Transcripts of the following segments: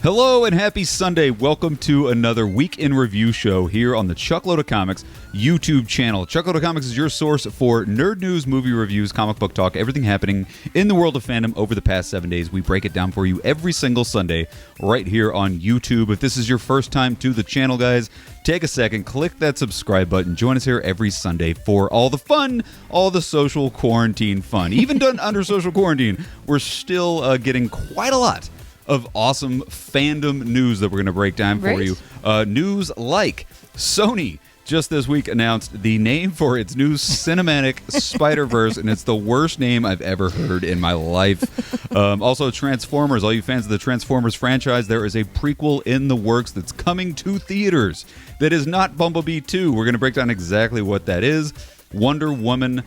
Hello and happy Sunday. Welcome to another Week in Review show here on the Chuckload of Comics YouTube channel. Chuckload of Comics is your source for nerd news, movie reviews, comic book talk, everything happening in the world of fandom over the past 7 days. We break it down for you every single Sunday right here on YouTube. If this is your first time to the channel, guys, take a second, click that subscribe button. Join us here every Sunday for all the fun, all the social quarantine fun. Even done under social quarantine, we're still getting quite a lot of awesome fandom news that we're going to break down for you. News like Sony just this week announced the name for its new cinematic Spider-Verse, and it's the worst name I've ever heard in my life. Also, Transformers, all you fans of the Transformers franchise, there is a prequel in the works that's coming to theaters that is not Bumblebee 2. We're going to break down exactly what that is. Wonder Woman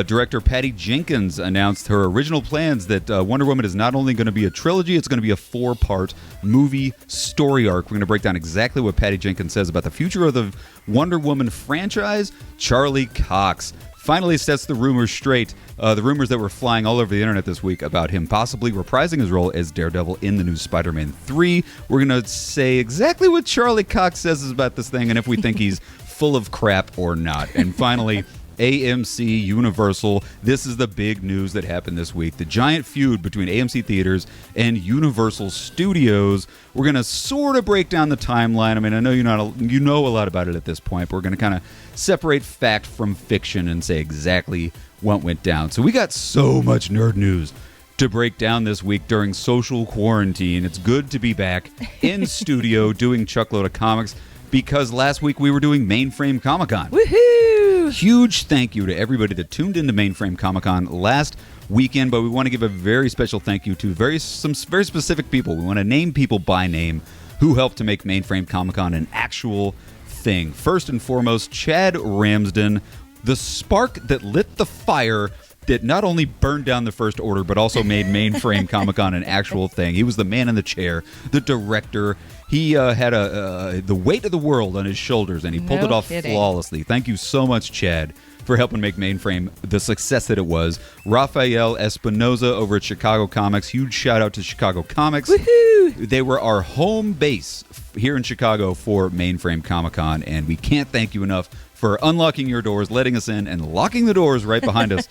director Patty Jenkins announced her original plans that Wonder Woman is not only going to be a trilogy, it's going to be a 4-part movie story arc. We're going to break down exactly what Patty Jenkins says about the future of the Wonder Woman franchise. Charlie Cox finally sets the rumors straight. The rumors that were flying all over the internet this week about him possibly reprising his role as Daredevil in the new Spider-Man 3. We're going to say exactly what Charlie Cox says about this thing and if we think he's full of crap or not. And finally, AMC, Universal. This is the big news that happened this week. The giant feud between AMC Theaters and Universal Studios. We're going to sort of break down the timeline. I mean, I know you know a lot about it at this point, but we're going to kind of separate fact from fiction and say exactly what went down. So we got so much nerd news to break down this week during social quarantine. It's good to be back in studio doing Chuckload of Comics, because last week we were doing Mainframe Comic Con. Woohoo! Huge thank you to everybody that tuned into Mainframe Comic Con last weekend, but we want to give a very special thank you to some very specific people. We want to name people by name who helped to make Mainframe Comic Con an actual thing. First and foremost, Chad Ramsden, the spark that lit the fire that not only burned down the First Order, but also made Mainframe Comic Con an actual thing. He was the man in the chair, the director. He had the weight of the world on his shoulders, and he pulled it off flawlessly. Thank you so much, Chad, for helping make Mainframe the success that it was. Rafael Espinoza over at Chicago Comics. Huge shout out to Chicago Comics. Woohoo! They were our home base here in Chicago for Mainframe Comic Con, and we can't thank you enough for unlocking your doors, letting us in, and locking the doors right behind us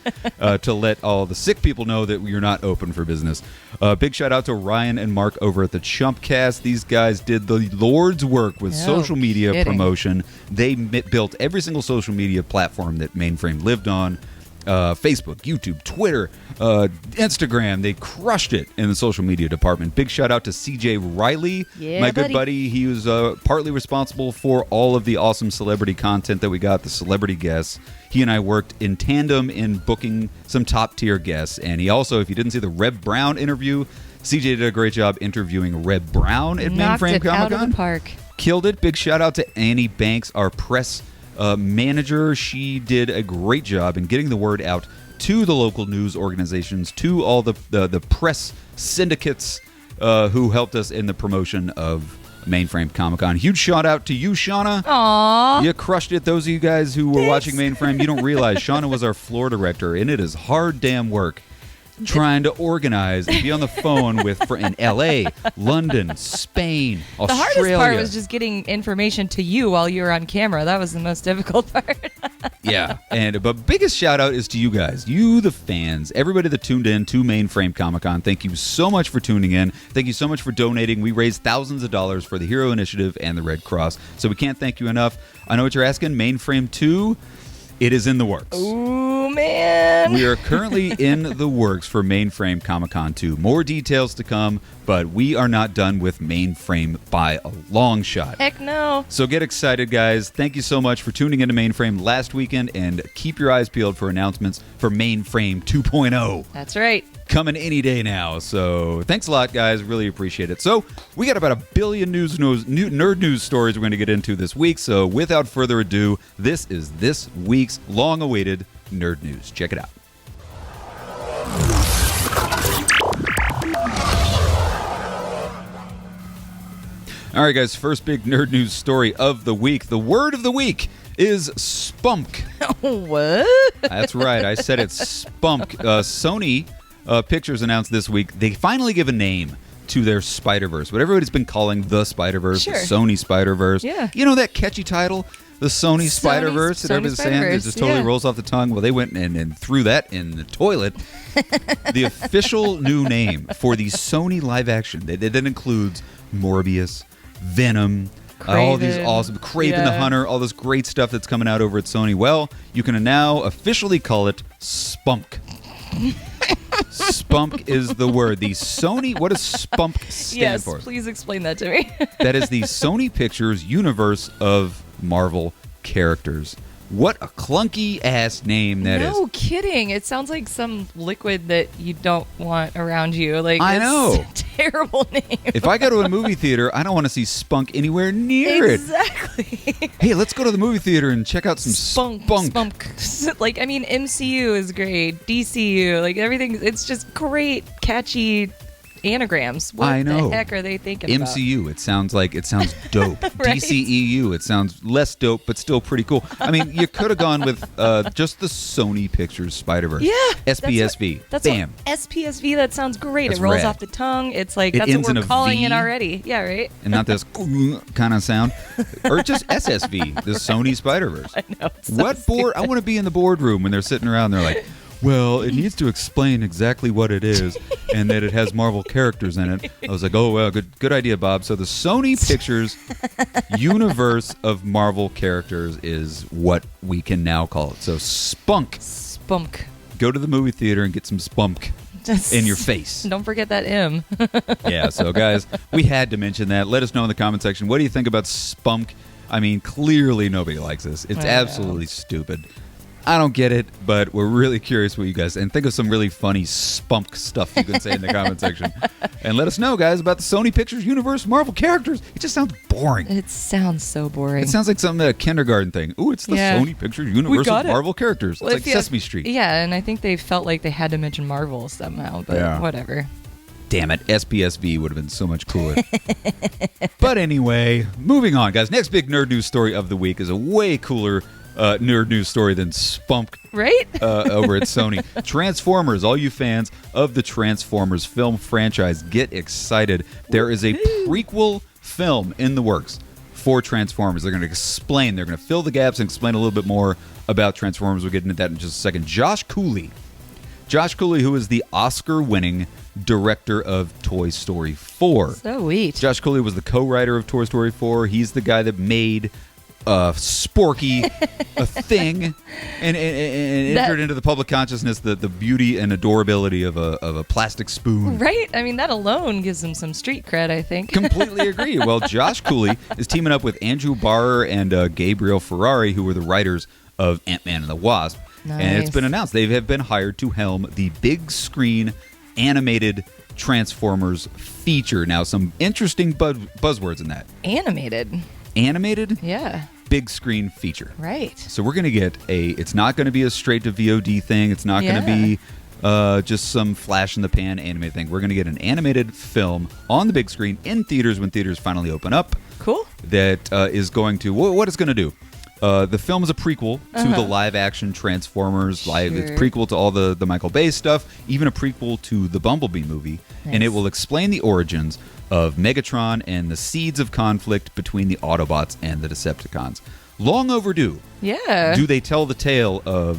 to let all the sick people know that you're not open for business. Big shout out to Ryan and Mark over at the Chumpcast. These guys did the Lord's work with social media promotion. They built every single social media platform that Mainframe lived on. Facebook, YouTube, Twitter, Instagram. They crushed it in the social media department. Big shout out to CJ Riley, my good buddy. He was partly responsible for all of the awesome celebrity content that we got, the celebrity guests. He and I worked in tandem in booking some top tier guests. And he also, if you didn't see the Reb Brown interview, CJ did a great job interviewing Reb Brown at Mainframe Comic Con. Knocked it out of the park. Killed it. Big shout out to Annie Banks, our press manager. She did a great job in getting the word out to the local news organizations, to all the press syndicates who helped us in the promotion of Mainframe Comic Con. Huge shout out to you, Shauna. Aww. You crushed it. Those of you guys who were watching Mainframe, you don't realize Shauna was our floor director, and it is hard damn work trying to organize and be on the phone with in L.A., London, Spain, Australia. The hardest part was just getting information to you while you were on camera. That was the most difficult part. Yeah, but biggest shout out is to you guys, you the fans, everybody that tuned in to Mainframe Comic Con. Thank you so much for tuning in. Thank you so much for donating. We raised thousands of dollars for the Hero Initiative and the Red Cross, so we can't thank you enough. I know what you're asking. Mainframe 2, it is in the works. Ooh, man. We are currently in the works for Mainframe Comic Con 2. More details to come, but we are not done with Mainframe by a long shot. Heck no. So get excited, guys. Thank you so much for tuning into Mainframe last weekend, and keep your eyes peeled for announcements for Mainframe 2.0. That's right. Coming any day now. So thanks a lot, guys. Really appreciate it. So we got about a billion nerd news stories we're going to get into this week. So without further ado, this is this week's long-awaited nerd news. Check it out. All right, guys. First big nerd news story of the week. The word of the week is SPUMC. What? That's right. I said it's SPUMC. Sony Pictures announced this week they finally give a name to their Spider-Verse. What everybody's been calling the Spider-Verse, Sure. the Sony Spider-Verse. Yeah. You know that catchy title? The Sony Spider-Verse that everybody's saying? It just totally rolls off the tongue. Well, they went and threw that in the toilet. The official new name for the Sony live action, that includes Morbius, Venom, all these awesome, Kraven the Hunter, all this great stuff that's coming out over at Sony. Well, you can now officially call it SPUMC. SPUMC is the word. The Sony, what does SPUMC stand for? Yes, please explain that to me. That is the Sony Pictures universe of Marvel characters. What a clunky ass name that is. No kidding. It sounds like some liquid that you don't want around you. Like, I know. It's a terrible name. If I go to a movie theater, I don't want to see spunk anywhere near it. Exactly. Hey, let's go to the movie theater and check out some spunk. Like, I mean, MCU is great. DCU, like everything. It's just great, catchy anagrams. What I know. the heck are they thinking MCU, it sounds dope. Right? DCEU, it sounds less dope, but still pretty cool. I mean, you could have gone with just the Sony Pictures Spider-Verse. Yeah. SPSV. Bam. SPSV, that sounds great. That's it rolls rad. off the tongue. It's like, It that's ends what in we're a calling V. it already. Yeah, right? And not this kind of sound. Or just SSV, the Sony Spider-Verse. I know. It's so What board? stupid. I want to be in the boardroom when they're sitting around. They're like, well, it needs to explain exactly what it is and that it has Marvel characters in it. I was like, oh, well, good idea, Bob. So the Sony Pictures universe of Marvel characters is what we can now call it. So spunk. Spunk. Go to the movie theater and get some spunk in your face. Don't forget that M. Yeah, so guys, we had to mention that. Let us know in the comment section. What do you think about spunk? I mean, clearly nobody likes this. It's absolutely stupid. I don't get it, but we're really curious what you guys and think of some really funny spunk stuff you can say in the comment section. And let us know, guys, about the Sony Pictures universe Marvel characters. It just sounds boring. It sounds so boring. It sounds like something, a kindergarten thing. Ooh, it's the Sony Pictures universe of Marvel characters. Well, it's like Sesame Street. Yeah, and I think they felt like they had to mention Marvel somehow, but whatever. Damn it, SPSV would have been so much cooler. But anyway, moving on, guys. Next big nerd news story of the week is a way cooler nerd news story than Spunk right? Over at Sony. Transformers, all you fans of the Transformers film franchise, get excited. There is a prequel film in the works for Transformers. They're going to explain, they're going to fill the gaps and explain a little bit more about Transformers. We'll get into that in just a second. Josh Cooley, who is the Oscar-winning director of Toy Story 4. So sweet. Josh Cooley was the co-writer of Toy Story 4. He's the guy that made Sporky a thing and entered into the public consciousness the beauty and adorability of a plastic spoon. Right? I mean, that alone gives him some street cred, I think. Completely agree. Well, Josh Cooley is teaming up with Andrew Barr and Gabriel Ferrari, who were the writers of Ant-Man and the Wasp. Nice. And it's been announced they have been hired to helm the big screen animated Transformers feature. Now, some interesting buzzwords in that. Animated? Yeah. Big screen feature. Right. So we're going to get it's not going to be a straight to VOD thing. It's not going to be just some flash in the pan animated thing. We're going to get an animated film on the big screen in theaters when theaters finally open up. Cool. That is going to, what it's going to do. The film is a prequel to the live-action Transformers. It's prequel to all the Michael Bay stuff, even a prequel to the Bumblebee movie. Nice. And it will explain the origins of Megatron and the seeds of conflict between the Autobots and the Decepticons. Long overdue. Yeah. Do they tell the tale of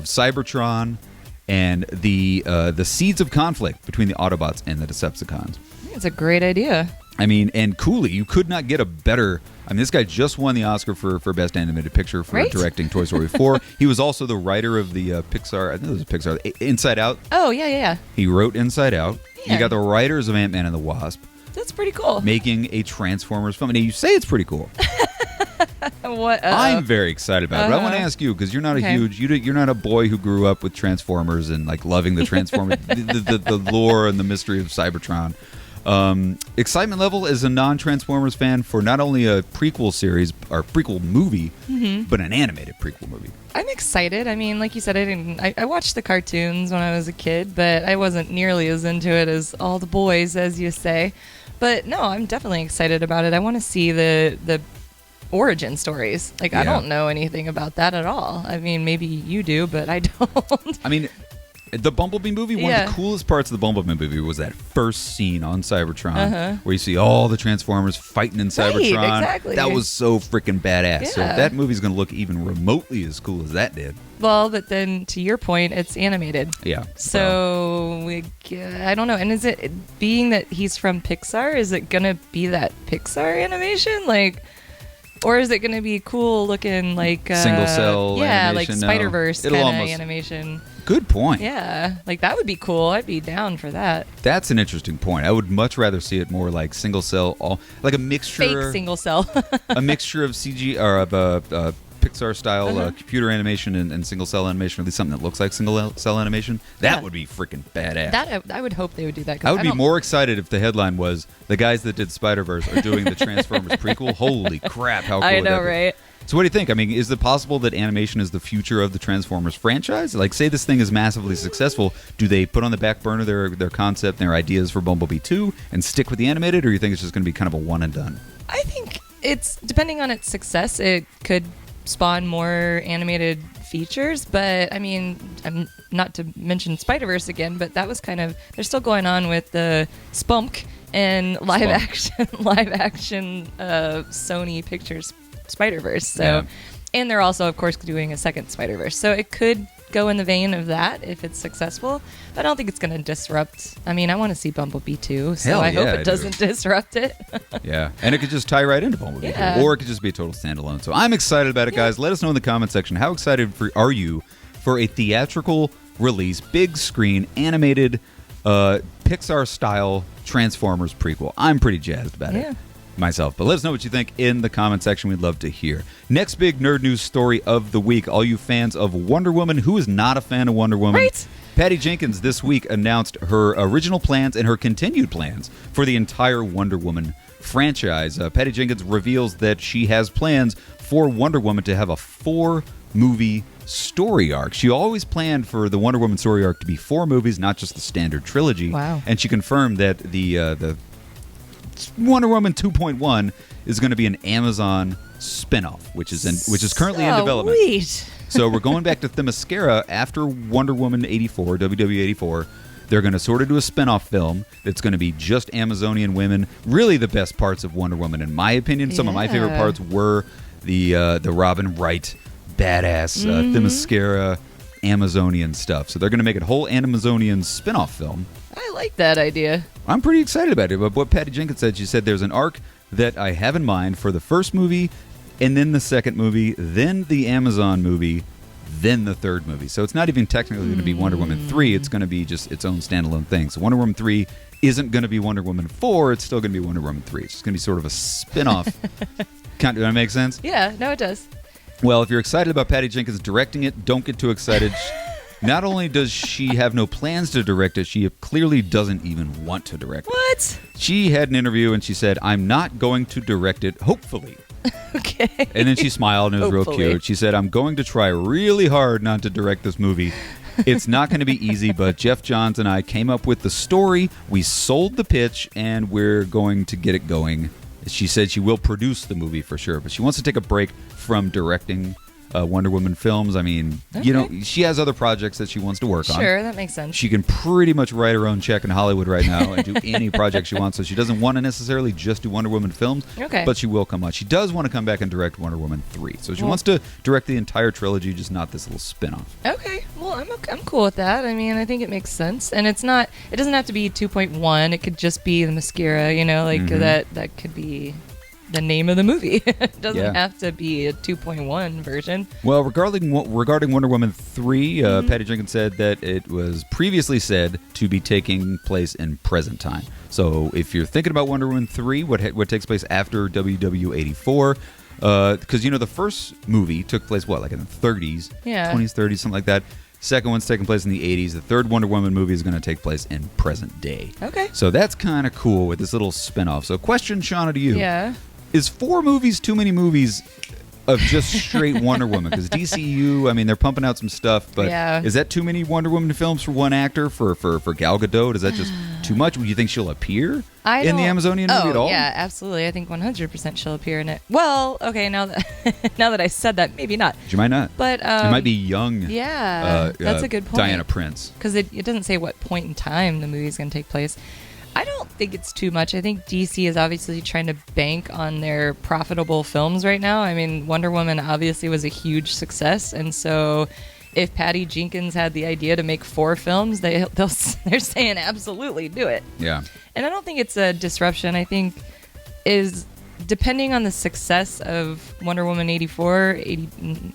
Cybertron and the seeds of conflict between the Autobots and the Decepticons? It's a great idea. I mean, and Cooley, you could not get a better... I mean, this guy just won the Oscar for Best Animated Picture for directing Toy Story 4. He was also the writer of the Pixar... I think it was Pixar... Inside Out. Oh, yeah. He wrote Inside Out. Yeah. You got the writers of Ant-Man and the Wasp. That's pretty cool. Making a Transformers film. And you say it's pretty cool. What? I'm very excited about it. But I want to ask you, because you're not you're not a boy who grew up with Transformers and like loving the Transformers, the lore and the mystery of Cybertron. Excitement level as a non-Transformers fan for not only a prequel series or prequel movie, but an animated prequel movie. I'm excited. I mean, like you said, I watched the cartoons when I was a kid, but I wasn't nearly as into it as all the boys, as you say. But no, I'm definitely excited about it. I want to see the origin stories. I don't know anything about that at all. I mean, maybe you do, but I don't. I mean, The Bumblebee movie, one of the coolest parts of the Bumblebee movie was that first scene on Cybertron where you see all the Transformers fighting in Cybertron. Exactly. That was so freaking badass. Yeah. So if that movie's going to look even remotely as cool as that did. Well, but then to your point, it's animated. Yeah. So I don't know. And is it, being that he's from Pixar, is it going to be that Pixar animation? Like, or is it going to be cool looking like single cell yeah, animation? like Spider-Verse kind of almost, animation. Good point. Yeah, like that would be cool. I'd be down for that. That's an interesting point. I would much rather see it more like single cell, like a mixture, fake single cell, a mixture of CG or of Pixar style computer animation and single cell animation, or at least something that looks like single cell animation. That would be freaking badass. That I would hope they would do that. I would be more excited if the headline was the guys that did Spider-Verse are doing the Transformers prequel. Holy crap! How cool I would know, that be? right? So what do you think? I mean, is it possible that animation is the future of the Transformers franchise? Like, say this thing is massively successful, do they put on the back burner their concept and their ideas for Bumblebee 2 and stick with the animated, or you think it's just going to be kind of a one and done? I think it's, depending on its success, it could spawn more animated features. But I mean, I'm not to mention Spider-Verse again, but that was kind of, they're still going on with the SPUMC and live action Sony Pictures Spider-Verse. So, and they're also, of course, doing a second Spider-Verse. So it could go in the vein of that if it's successful. But I don't think it's going to disrupt. I mean, I want to see Bumblebee too, so I hope it doesn't disrupt it. Yeah, and it could just tie right into Bumblebee, or it could just be a total standalone. So I'm excited about it, guys. Let us know in the comment section, how excited are you for a theatrical release, big screen, animated, Pixar-style Transformers prequel? I'm pretty jazzed about it myself, but let us know what you think in the comment section. We'd love to hear. Next big nerd news story of the week, all you fans of Wonder Woman. Who is not a fan of Wonder Woman? Right. Patty Jenkins this week announced her original plans and her continued plans for the entire Wonder Woman franchise. Patty Jenkins reveals that she has plans for Wonder Woman to have a 4-movie story arc. She always planned for the Wonder Woman story arc to be 4 movies, not just the standard trilogy. Wow. And she confirmed that the Wonder Woman 2.1 is going to be an Amazon spinoff, which is currently in development. Sweet. So we're going back to Themyscira after Wonder Woman 84, WW 84. They're going to sort of do a spinoff film that's going to be just Amazonian women. Really the best parts of Wonder Woman, in my opinion. Some of my favorite parts were the Robin Wright badass Themyscira Amazonian stuff. So they're going to make a whole Amazonian spinoff film. I like that idea. I'm pretty excited about it. But what Patty Jenkins said, she said there's an arc that I have in mind for the first movie, and then the second movie, then the Amazon movie, then the third movie. So it's not even technically going to be Wonder Woman 3. It's going to be just its own standalone thing. So Wonder Woman 3 isn't going to be Wonder Woman 4. It's still going to be Wonder Woman 3. It's just going to be sort of a spin-off. Does that make sense? Yeah, no, it does. Well, if you're excited about Patty Jenkins directing it, don't get too excited. Not only does she have no plans to direct it, she clearly doesn't even want to direct it. What? She had an interview and she said, I'm not going to direct it, hopefully. Okay. And then she smiled and it was real Hopefully. cute. She said, I'm going to try really hard not to direct this movie. It's not going to be easy, but Jeff Johns and I came up with the story. We sold the pitch and we're going to get it going. She said she will produce the movie for sure, but she wants to take a break from directing Wonder Woman films. I mean, you know, she has other projects that she wants to work on. Sure, that makes sense. She can pretty much write her own check in Hollywood right now and do any project she wants. So she doesn't want to necessarily just do Wonder Woman films, but she will come on. She does want to come back and direct Wonder Woman 3. So she wants to direct the entire trilogy, just not this little spin-off. Okay, well, I'm cool with that. I mean, I think it makes sense. And it doesn't have to be 2.1. It could just be the mascara, you know, like that could be the name of the movie. It doesn't have to be a 2.1 version. Well, regarding Wonder Woman 3, Patty Jenkins said that it was previously said to be taking place in present time. So if you're thinking about Wonder Woman 3, what takes place after WW 84, because, you know, the first movie took place, like in the 30s? Yeah. 20s, 30s, something like that. Second one's taking place in the 80s. The third Wonder Woman movie is going to take place in present day. Okay. So that's kind of cool with this little spin-off. So question, Shauna, to you. Yeah. Is 4 movies too many movies of just straight Wonder Woman? Because DCU, I mean, they're pumping out some stuff, but is that too many Wonder Woman films for one actor? For Gal Gadot, is that just too much? Do you think she'll appear in the Amazonian movie at all? Yeah, absolutely. I think 100% she'll appear in it. Well, okay, now that I said that, maybe not. She might not. But it might be young. Yeah, that's a good point. Diana Prince. Because it doesn't say what point in time the movie's going to take place. I don't think it's too much. I think DC is obviously trying to bank on their profitable films right now. I mean, Wonder Woman obviously was a huge success, and so if Patty Jenkins had the idea to make 4 films, they're saying absolutely do it. Yeah. And I don't think it's a disruption. I think is depending on the success of Wonder Woman 84,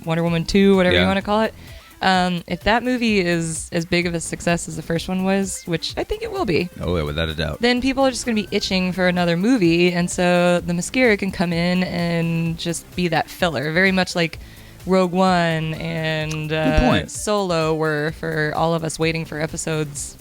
Wonder Woman 2, whatever you want to call it. If that movie is as big of a success as the first one was, which I think it will be. Oh, yeah, without a doubt. Then people are just going to be itching for another movie, and so the Mascara can come in and just be that filler, very much like Rogue One and Solo were for all of us waiting for episodes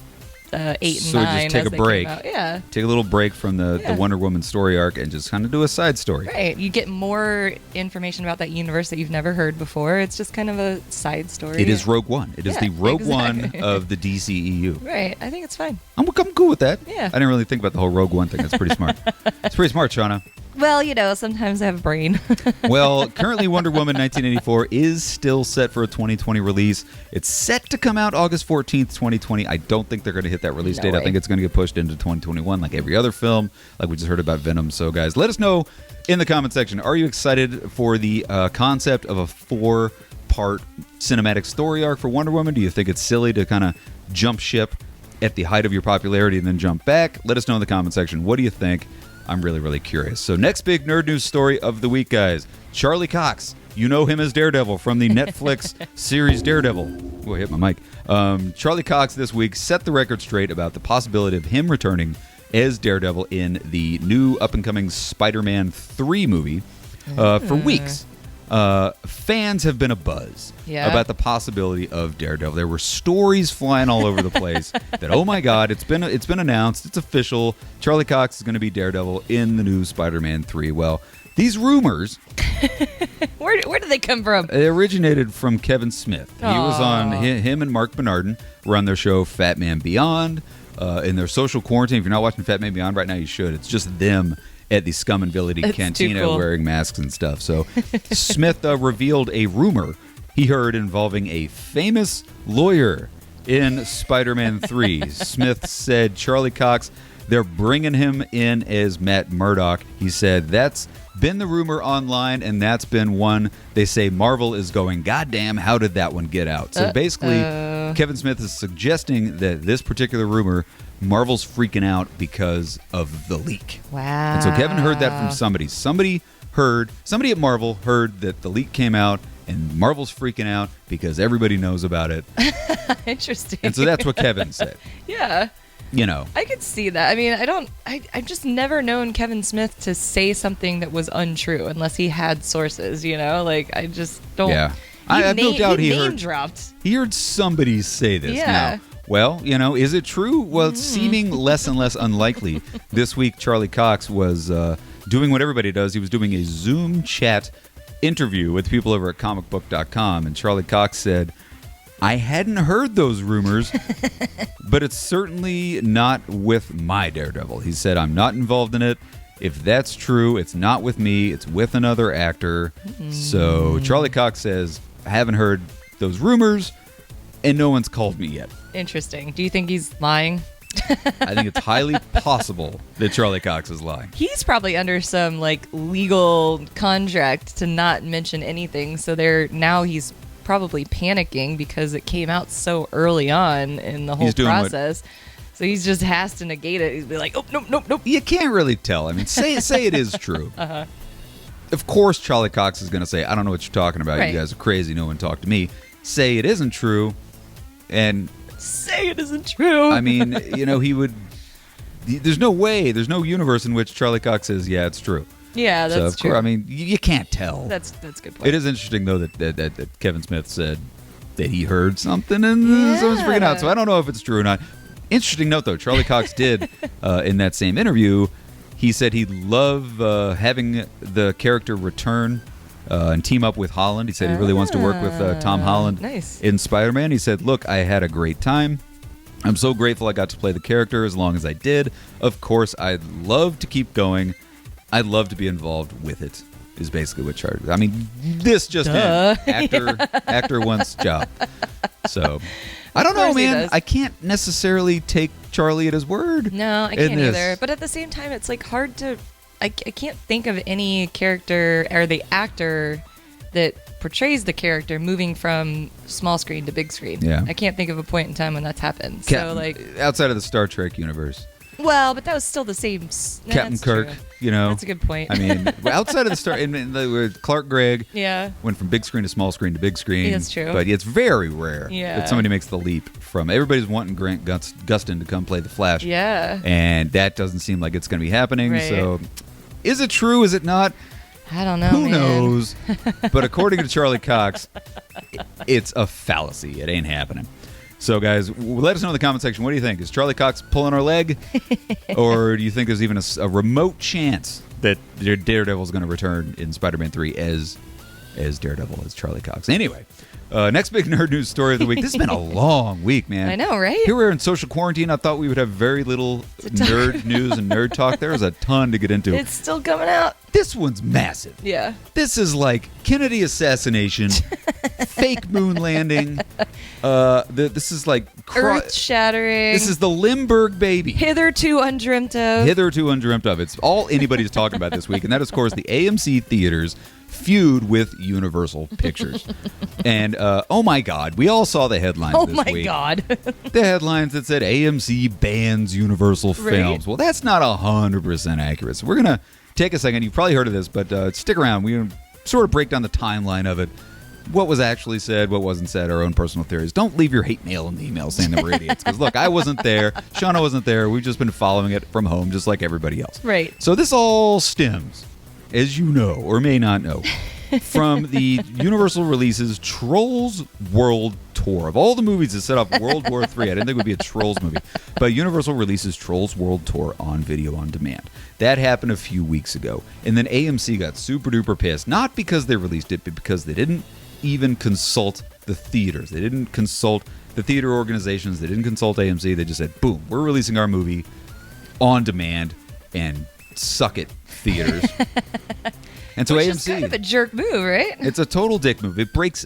8 and 9. So just take a break. Yeah. Take a little break from the Wonder Woman story arc and just kind of do a side story. Right. You get more information about that universe that you've never heard before. It's just kind of a side story. It is Rogue One. It is the Rogue One of the DCEU. Right. I think it's fine. I'm cool with that. Yeah. I didn't really think about the whole Rogue One thing. That's pretty smart. It's pretty smart, Shauna. Well, sometimes I have a brain. Well, currently Wonder Woman 1984 is still set for a 2020 release. It's set to come out August 14th, 2020. I don't think they're going to hit that release date. Way. I think it's going to get pushed into 2021 like every other film, like we just heard about Venom. So, guys, let us know in the comment section. Are you excited for the concept of a 4-part cinematic story arc for Wonder Woman? Do you think it's silly to kind of jump ship at the height of your popularity and then jump back? Let us know in the comment section. What do you think? I'm really, really curious. So next big nerd news story of the week, guys. Charlie Cox. You know him as Daredevil from the Netflix series Daredevil. Oh, I hit my mic. Charlie Cox this week set the record straight about the possibility of him returning as Daredevil in the new up-and-coming Spider-Man 3 movie. For weeks, fans have been abuzz about the possibility of Daredevil. There were stories flying all over the place that, oh my God, it's been announced, it's official. Charlie Cox is going to be Daredevil in the new Spider-Man 3. Well, these rumors, where did they come from? They originated from Kevin Smith. He was on him and Mark Bernardin were on their show Fat Man Beyond in their social quarantine. If you're not watching Fat Man Beyond right now, you should. It's just them at the Scum and Villainy Cantina wearing masks and stuff. So Smith revealed a rumor he heard involving a famous lawyer in Spider-Man 3. Smith said Charlie Cox, they're bringing him in as Matt Murdock. He said that's been the rumor online, and that's been one they say Marvel is going, goddamn, how did that one get out? So basically, Kevin Smith is suggesting that this particular rumor, Marvel's freaking out because of the leak. Wow. And so Kevin heard that from somebody. Somebody at Marvel heard that the leak came out, and Marvel's freaking out because everybody knows about it. Interesting. And so that's what Kevin said. Yeah. You know. I could see that. I mean, I've just never known Kevin Smith to say something that was untrue unless he had sources, Like, I just don't. Yeah. I have no doubt he heard. Dropped. He heard somebody say this. Yeah. Now, well, is it true? Well, it's seeming less and less unlikely. This week, Charlie Cox was doing what everybody does. He was doing a Zoom chat interview with people over at comicbook.com, and Charlie Cox said, I hadn't heard those rumors, but it's certainly not with my Daredevil. He said, I'm not involved in it. If that's true, it's not with me. It's with another actor. So Charlie Cox says, I haven't heard those rumors, and no one's called me yet. Interesting. Do you think he's lying? I think it's highly possible that Charlie Cox is lying. He's probably under some legal contract to not mention anything. So he's probably panicking because it came out so early on in the whole process. So he just has to negate it. He'd be like, oh, nope. You can't really tell. I mean, say it is true. Of course, Charlie Cox is going to say, I don't know what you're talking about. Right. You guys are crazy. No one talked to me. Say it isn't true. And say it isn't true. I mean, he would. There's no way. There's no universe in which Charlie Cox says, yeah, it's true. Yeah, that's so, of true. course, I mean, you can't tell. That's a good point. It is interesting, though, that Kevin Smith said that he heard something and someone's freaking out. So I don't know if it's true or not. Interesting note, though. Charlie Cox did, in that same interview, he said he'd love having the character return and team up with Holland. He said he really wants to work with Tom Holland nice. in Spider-Man. He said, look, I had a great time. I'm so grateful I got to play the character as long as I did. Of course, I'd love to keep going. I'd love to be involved with it, is basically what Charlie... I mean, this just in. Actor wants job. So, I don't know, man. I can't necessarily take Charlie at his word. No, I can't either. But at the same time, it's like hard to... I can't think of any character or the actor that portrays the character moving from small screen to big screen. Yeah. I can't think of a point in time when that's happened. So like outside of the Star Trek universe. Well, but that was still the same. Captain Kirk, true. you know. That's a good point. I mean, outside of the Star, Clark Gregg went from big screen to small screen to big screen. That's true. But it's very rare that somebody makes the leap from everybody's wanting Grant Gustin to come play the Flash. Yeah. And that doesn't seem like it's going to be happening. Right. So, is it true? Is it not? I don't know. Who knows? But according to Charlie Cox, it's a fallacy. It ain't happening. So, guys, let us know in the comment section. What do you think? Is Charlie Cox pulling our leg? Or do you think there's even a remote chance that Daredevil is going to return in Spider-Man 3 as Daredevil, as Charlie Cox? Anyway, next big nerd news story of the week. This has been a long week, man. I know, right? Here we're in social quarantine. I thought we would have very little nerd news and nerd talk. There was a ton to get into. It's still coming out. This one's massive. Yeah. This is like Kennedy assassination, fake moon landing. This is like earth shattering. This is the Limburg baby. Hitherto undreamt of. Hitherto undreamt of. It's all anybody's talking about this week, and that is, of course, the AMC theaters feud with Universal Pictures. And oh my God, we all saw the headlines this week. Oh my God. The headlines that said AMC bans Universal films. Well, that's not 100% accurate. So we're going to take a second. You've probably heard of this, but stick around. We're going to sort of break down the timeline of it. What was actually said, what wasn't said, our own personal theories. Don't leave your hate mail in the email saying that we're idiots. Because, look, I wasn't there. Shauna wasn't there. We've just been following it from home just like everybody else. Right. So this all stems, as you know or may not know, from the Universal releases Trolls World Tour. Of all the movies that set up World War III, I didn't think it would be a Trolls movie. But Universal releases Trolls World Tour on video on demand. That happened a few weeks ago. And then AMC got super duper pissed. Not because they released it, but because they didn't even consult the theaters. They didn't consult the theater organizations. They didn't consult AMC. They just said, boom, we're releasing our movie on demand, and suck it, theaters. And so Which AMC is kind of a jerk move, right? It's a total dick move. It breaks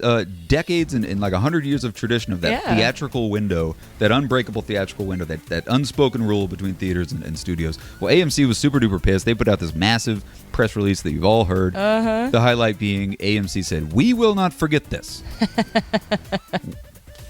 decades and like 100 years of tradition of that theatrical window, that unbreakable theatrical window, that unspoken rule between theaters and studios. Well, AMC was super duper pissed. They put out this massive press release that you've all heard. Uh-huh. The highlight being AMC said, "We will not forget this."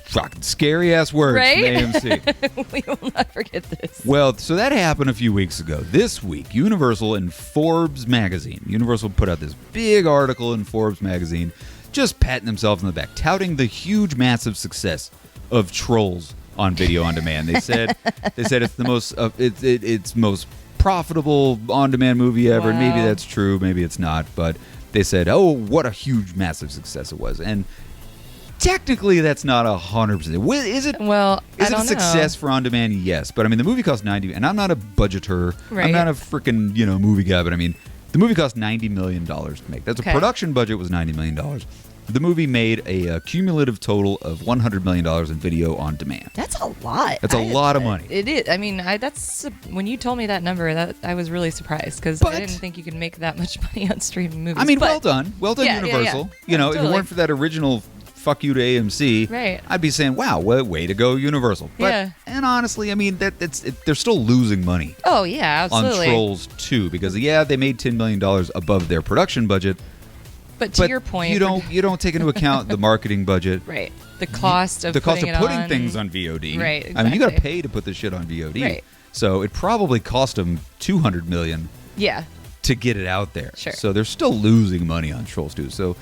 Fucking scary ass words from AMC. We will not forget this. Well, so that happened a few weeks ago. This week, Universal and Forbes magazine. Universal put out this big article in Forbes magazine, just patting themselves on the back, touting the huge, massive success of Trolls on video on demand. They said it's the most it's most profitable on demand movie ever. Wow. Maybe that's true, maybe it's not, but they said, "Oh, what a huge, massive success it was." And technically, that's not 100%. Is it? Well, is it a success for on demand? Yes, but I mean, the movie cost $90, and I'm not a budgeter. Right. I'm not a freaking movie guy, but I mean, the movie cost $90 million to make. That's okay. A production budget was $90 million. The movie made a cumulative total of $100 million in video on demand. That's a lot. That's a lot of money. It is. I mean, that's when you told me that number, that I was really surprised because I didn't think you could make that much money on streaming movies. I mean, well done, Universal. Yeah. If it weren't for that original fuck you to AMC, right, I'd be saying, wow, way to go, Universal. But, and honestly, I mean, they're still losing money. Oh, yeah, absolutely. On Trolls 2, because, they made $10 million above their production budget. But to your point, you don't take into account the marketing budget. Right. The cost of putting things on VOD. Right, exactly. I mean, you got to pay to put this shit on VOD. Right. So it probably cost them $200 million to get it out there. Sure. So they're still losing money on Trolls 2. So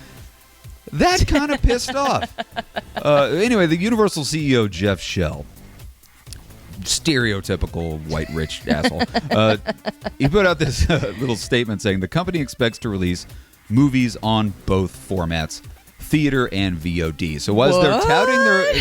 that kind of pissed off. Anyway, the Universal CEO, Jeff Shell, stereotypical white rich asshole, he put out this little statement saying the company expects to release movies on both formats, theater and VOD. So as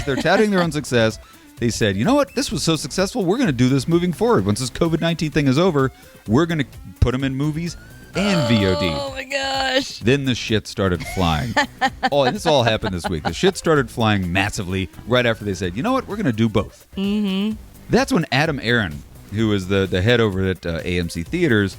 they're touting their own success, they said, you know what, this was so successful, we're going to do this moving forward. Once this COVID-19 thing is over, we're going to put them in movies and VOD. Oh my gosh. Then the shit started flying. And this all happened this week. The shit started flying massively right after they said, you know what, we're going to do both. Mm-hmm. That's when Adam Aaron, who is the head over at AMC Theaters,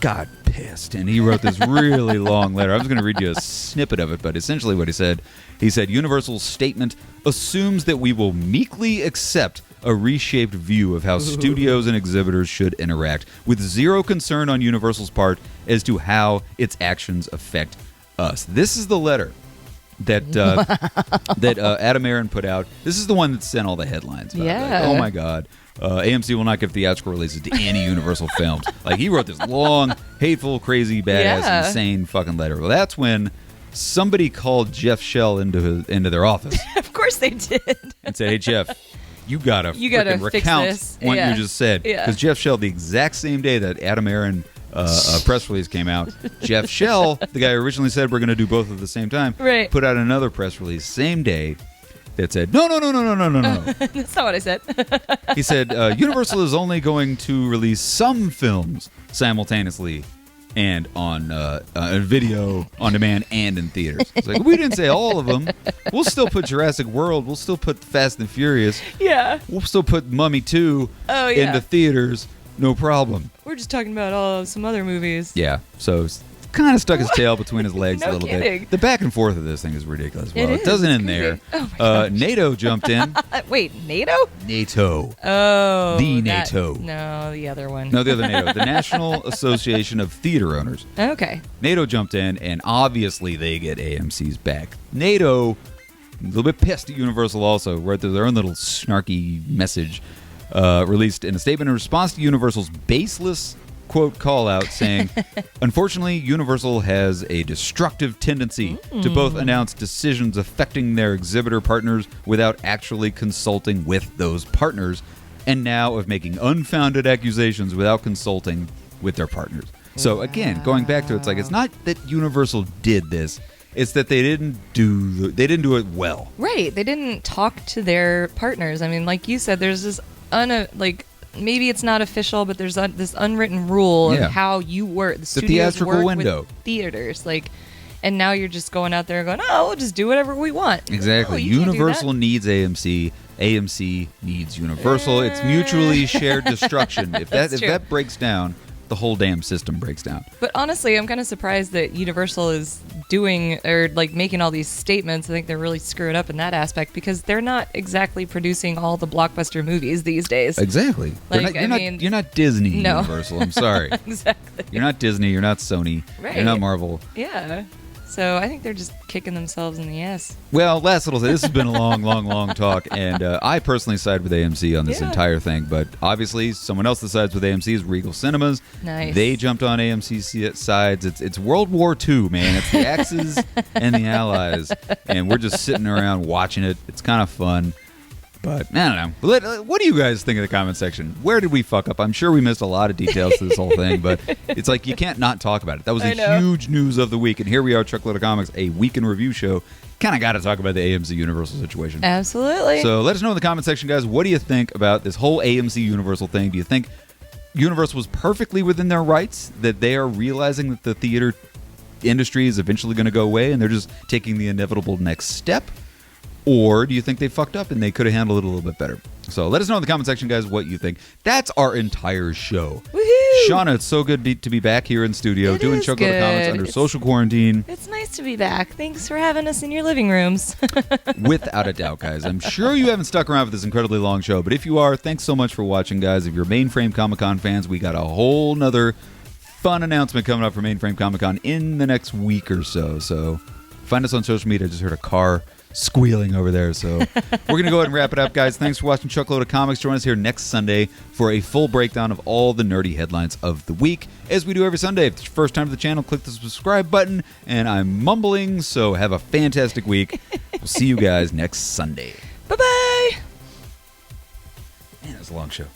got pissed. And he wrote this really long letter. I was going to read you a snippet of it, but essentially what he said, Universal's statement assumes that we will meekly accept a reshaped view of how studios and exhibitors should interact, with zero concern on Universal's part as to how its actions affect us. This is the letter that that Adam Aaron put out. This is the one that sent all the headlines about it. Like, oh my God. AMC will not give theatrical releases to any Universal films. Like, he wrote this long, hateful, crazy, badass, insane fucking letter. Well, that's when somebody called Jeff Shell into their office. Of course they did. And said, hey, Jeff, you gotta fix recount this. what you just said. Because Jeff Shell, the exact same day that Adam Aaron press release came out, Jeff Shell, the guy who originally said we're going to do both at the same time, put out another press release same day that said, no. That's not what I said. He said, Universal is only going to release some films simultaneously and on video, on demand, and in theaters. It's like, we didn't say all of them. We'll still put Jurassic World. We'll still put Fast and Furious. Yeah. We'll still put Mummy 2 into theaters. No problem. We're just talking about some other movies. Yeah. So kind of stuck his tail between his legs a little kidding. bit. The back and forth of this thing is ridiculous. Well, it doesn't is. end there. Oh my gosh. NATO jumped in. Wait, NATO? NATO. Oh. NATO. No, the other one. No, the other NATO. The National Association of Theater Owners. Okay. NATO jumped in, and obviously they get AMC's back. NATO, a little bit pissed at Universal also, wrote their own little snarky message released in a statement in response to Universal's baseless quote call out saying, unfortunately, Universal has a destructive tendency to both announce decisions affecting their exhibitor partners without actually consulting with those partners, and now of making unfounded accusations without consulting with their partners. So again, going back to it, it's like, it's not that Universal did this, it's that they didn't do it well. Right. They didn't talk to their partners. I mean, like you said, there's this maybe it's not official, but there's this unwritten rule of how you work. The studios theatrical work window with theaters, and now you're just going out there going, oh, we'll just do whatever we want. Exactly. Universal needs AMC. AMC needs Universal. It's mutually shared destruction. If that breaks down, the whole damn system breaks down. But honestly, I'm kind of surprised that Universal is doing or making all these statements. I think they're really screwing up in that aspect because they're not exactly producing all the blockbuster movies these days. Exactly. You're not Disney, no. Universal. I'm sorry. Exactly. You're not Disney. You're not Sony. Right. You're not Marvel. Yeah. So I think they're just kicking themselves in the ass. Well, last little say, this has been a long talk, and I personally side with AMC on this entire thing, but obviously someone else that sides with AMC is Regal Cinemas. Nice. They jumped on AMC's sides. It's World War II, man. It's the Axis and the Allies, and we're just sitting around watching it. It's kind of fun. But, I don't know. What do you guys think in the comment section? Where did we fuck up? I'm sure we missed a lot of details to this whole thing, but it's like you can't not talk about it. That was a huge news of the week, and here we are, Truckload of Comics, a week in review show. Kind of got to talk about the AMC Universal situation. Absolutely. So let us know in the comment section, guys, what do you think about this whole AMC Universal thing? Do you think Universal was perfectly within their rights, that they are realizing that the theater industry is eventually going to go away, and they're just taking the inevitable next step? Or do you think they fucked up and they could have handled it a little bit better? So let us know in the comment section, guys, what you think. That's our entire show. Woohoo! Shauna, it's so good to be back here in studio doing Chocolate Comics under social quarantine. It's nice to be back. Thanks for having us in your living rooms. Without a doubt, guys. I'm sure you haven't stuck around for this incredibly long show, but if you are, thanks so much for watching, guys. If you're Mainframe Comic Con fans, we got a whole nother fun announcement coming up for Mainframe Comic Con in the next week or so. So find us on social media. I just heard a car squealing over there, so we're going to go ahead and wrap it up, guys. Thanks for watching Truckload of Comics. Join us here next Sunday for a full breakdown of all the nerdy headlines of the week, as we do every Sunday. If it's your first time to the channel, click the subscribe button, and I'm mumbling, so have a fantastic week. We'll see you guys next Sunday. Bye-bye. Man, it was a long show.